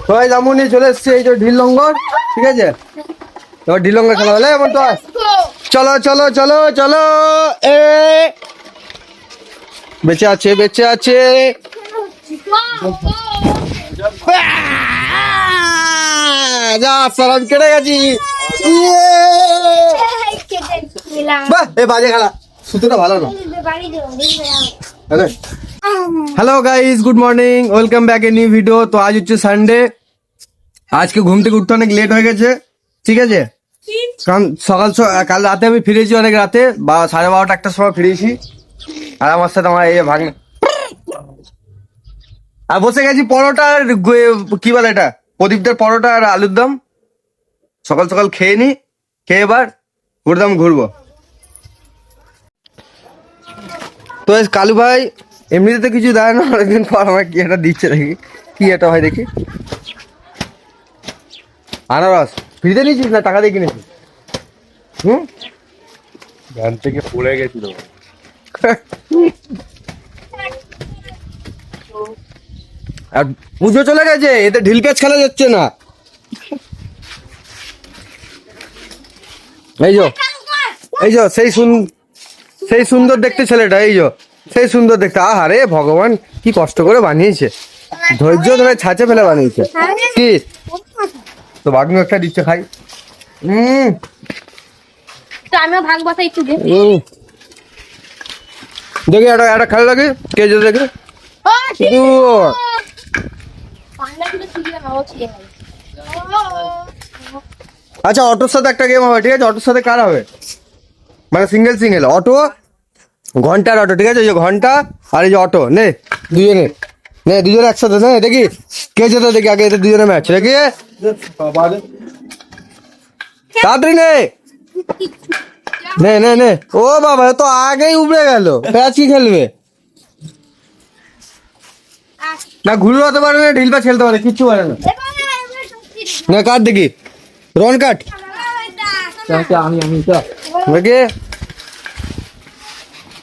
সবাই যেমন নিয়ে চলে এসছে এই যে ঢিল লঙ্গর, ঠিক আছে? এবার ঢিল লঙ্গর খেলা হলে এমন তো চলো চলো চলো চলো। এ বেঁচে আছে বেঁচে আছে। যা সালাম কেটে গেছি। বাহ এ বাজে খেলা, সুতোটা ভালো না। Hello guys, good morning, welcome back a new video. তো আজ হচ্ছে সানডে, আজকে ঘুম থেকে উঠতে অনেক লেট হয়ে গেছে, ঠিক আছে? কারণ কাল রাতে আমি ফিরেছি অনেক রাতে, 12:30 একটার সময় ফিরেছি। আর আমার সাথে আমার এই ভাগ্নে আর বসে গেছি পরোটা আর কি বলে এটা, প্রদীপদের পরোটা আর আলুর দম। সকাল সকাল খেয়ে নি, খেয়ে এবার ঘুরবো। তো কালু ভাই এমনিতে তো কিছু দেয় না, অনেকদিন পর আমাকে কি একটা দিচ্ছে, দেখি কি এটা হয় দেখি। আনারস ফ্রিতে নিয়েছিস না টাকা দিয়ে কিনেছিস? ভ্যান থেকে পড়ে গেছিল। আর পুজো চলে গেছে, এতে ঢিল ক্যাচ খেলা যাচ্ছে না। এই যো সেই সুন্দর দেখতে ছেলেটা, এই যো সেই সুন্দর দেখতে। আহারে ভগবান কি কষ্ট করে বানিয়েছে, ধৈর্য ধরে ছাঁচে ফেলে বানিয়েছে। কি তো বাগনু একটা দিচ্ছে, খাই। আমিও ভাগ বসাই একটু দেখি একটা খেলা লাগে, কে যেতে দেখি। আচ্ছা অটোর সাথে একটা গেম হবে, ঠিক আছে? অটোর সাথে কার হবে, মানে সিঙ্গেল অটো, ঘন্টার অটো, ঠিক আছে? ওই যে ঘন্টা আর এই যে অটো, নে দুজনে একসাথে, নে দেখি কে যেতে দেখি। আগে এদের দুজনে ম্যাচ দেখি, তাড়াতাড়ি নে। ও বাবা তো আগেই উবড়ে গেল, প্যাচ কি খেলবে না, ঘুরে হতে পারে না, ঢিল প্যাচ খেলতে পারে, কিচ্ছু পারে না। না কাট দেখি, রন কাট আমি দেখি,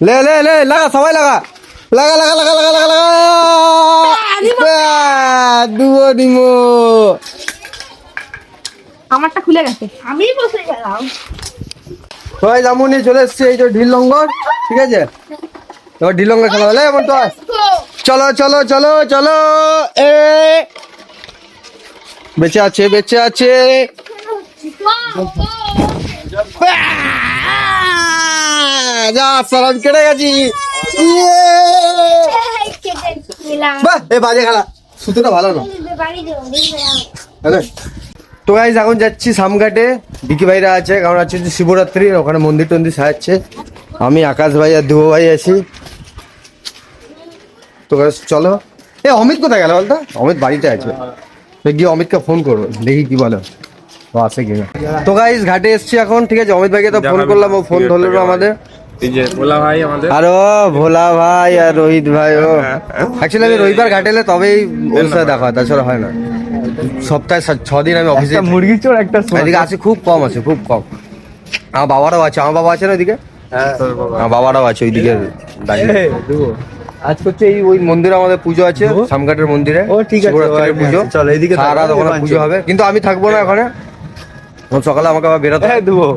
লে লাগা, সবাই লাগা দুবো ডিমো। আমারটা খুলে গেছে, আমি বসে গেলাম। সবাই যেমন নিয়ে চলে এসছে এই যে ঢিল লঙ্গর, ঠিক আছে? এবার ঢিল লঙ্গর খেলা হলে এমন তো চলো চলো চলো চলো। এ বেঁচে আছে। যা সালাম কেটে গেছি। বাহ এ বাজে খেলা, সুতোটা ভালো না। তো গাইস এখন যাচ্ছি সামঘাটে, ডিকি ভাইরা আছে, কারণ আছে শিবরাত্রি, ওখানে মন্দির টন্দির সাজাচ্ছে। আমি আকাশ ভাই আর ধ্রুব ভাই আছি। তো গাইস চলো। এ অমিত কোথায় গেল বলতো? অমিত বাড়িতে আছে, গিয়ে অমিতকে ফোন করবো, দেখি কি বলো ও আছে কি না। তো গাইস ঘাটে এসছি এখন, ঠিক আছে? অমিত ভাইকে তো ফোন করলাম, ও ফোন ধরলো আমাদের। ভোলা ভাই আমাদের, আর ও ভোলা ভাই আর রোহিত ভাই, ও অ্যাকচুয়ালি আমি রবিবার ঘাটে এলে তবেই ওর সাথে দেখা হয়, তাছাড়া হয় না। সপ্তাহে 6 দিন আমি অফিসে, মুরগি চোর একটা এদিকে আছে খুব কম। আমার বাবারাও আছে, আমার বাবা আছে না ওইদিকে, আমার বাবারাও আছে ওইদিকে দাঁড়িয়ে। আজ করছে এই ওই মন্দিরে আমাদের পুজো আছে, সামঘাটের মন্দিরে। ও ঠিক আছে, পুজো চল এইদিকে সারা রাত ওখানে পুজো হবে, কিন্তু আমি থাকবো না ওখানে, সকালে আমাকে আবার বেরোতে দেবো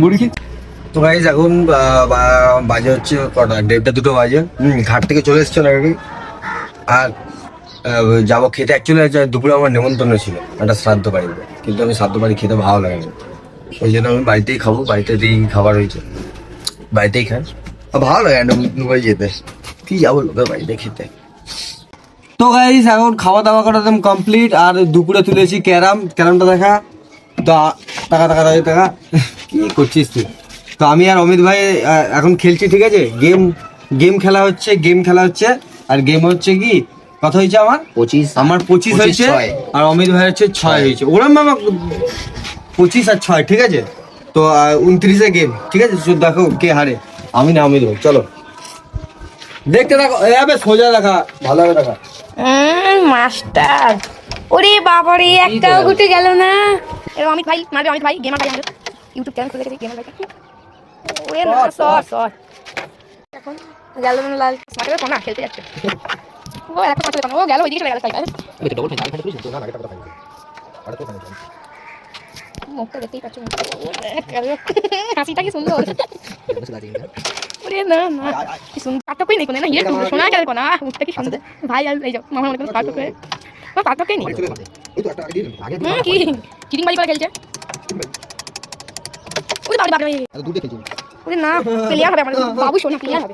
মুরগি। তো গাইস এখন বাজে হচ্ছে কটা, 1:30-2 বাজে। ঘাট থেকে চলে এসছে না আর যাবো খেতে। অ্যাকচুয়ালি দুপুরে আমার নেমন্তন্ন ছিল একটা শ্রাদ্ধ বাড়িতে, কিন্তু আমি শ্রাদ্ধ বাড়ি খেতে ভালো লাগে না, ওই জন্য আমি বাড়িতেই খাবো। বাড়িতেই খাবার হয়েছে, বাড়িতেই খাই, ভালো লাগে না বাড়ি যেতে, কি যাবো লোকের বাড়িতে খেতে। তো গাইস এখন খাওয়া দাওয়া করা একদম কমপ্লিট, আর দুপুরে তুলেছি ক্যারামটা দেখা। তো টাকা কি করছিস তুই? তো আমি আর অমিত ভাই এখন খেলছি, ঠিক আছে? গেম খেলা হচ্ছে। আর গেম হচ্ছে কি কথা হয়েছে, আমার 25 হয়েছে, আর অমিত ভাই হচ্ছে 6 হয়েছে। ওরম মামা 25 আর 6, ঠিক আছে? তো 29-এ গেম, ঠিক আছে? দেখো কে হারে, আমি না অমিত ভাই। চলো দেখতে থাকো, সোজা দেখা, ভালো হবে দেখা। মাস্টার, ওরে বাবারে একটাও ঘুটে গেল না। এরকম অমিত ভাই মারবে, অমিত ভাই গেমার ভাই, আমাদের ইউটিউব চ্যানেল খুলে রেখেছি গেমার ভাই। ওরে না সর এখন গেল না লাল মাঠে সোনা খেলতে যাচ্ছে। ও একটা পাঁচ দোকান ও গেল ওইদিকে চলে গেল সাইকেল মুখটা দেখতেই পাচ্ছ হাসিটা কি সুন্দর ওরে না না কি সুন্দর পার্থক্যই নেই কোনো না ইয়ে শোনা গেল কোনা মুখটা কি সুন্দর ভাই আর এই যাও মামার মনে কোনো পার্থক্য পার্থক্যই নেই কি চিটিং বাড়ি করে খেলছে ওরে বাবা বাবা ওরে না প্লেয়ার হবে আমাদের বাবু শোনা প্লেয়ার হবে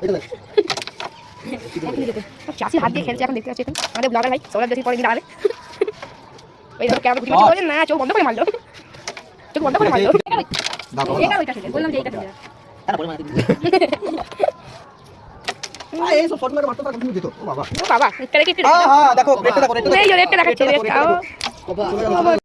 চাষি হাত দিয়ে খেলছে এখন দেখতে পাচ্ছি এখন আমাদের ব্লগার ভাই সবাই দেখি পরে দিন আরে ওই ধর ক্যামেরা ঘুরে ঘুরে না চোখ বন্ধ করে মারলো চোখ বন্ধ করে মারলো এটা ওইটা ছিল বললাম যে এইটা ছিল এই সব শট মেরে মারতে পারো তুমি দিত ও বাবা বাবা এটা কি দেখো রেটটা দেখো এই রেটটা দেখাচ্ছে রেটটা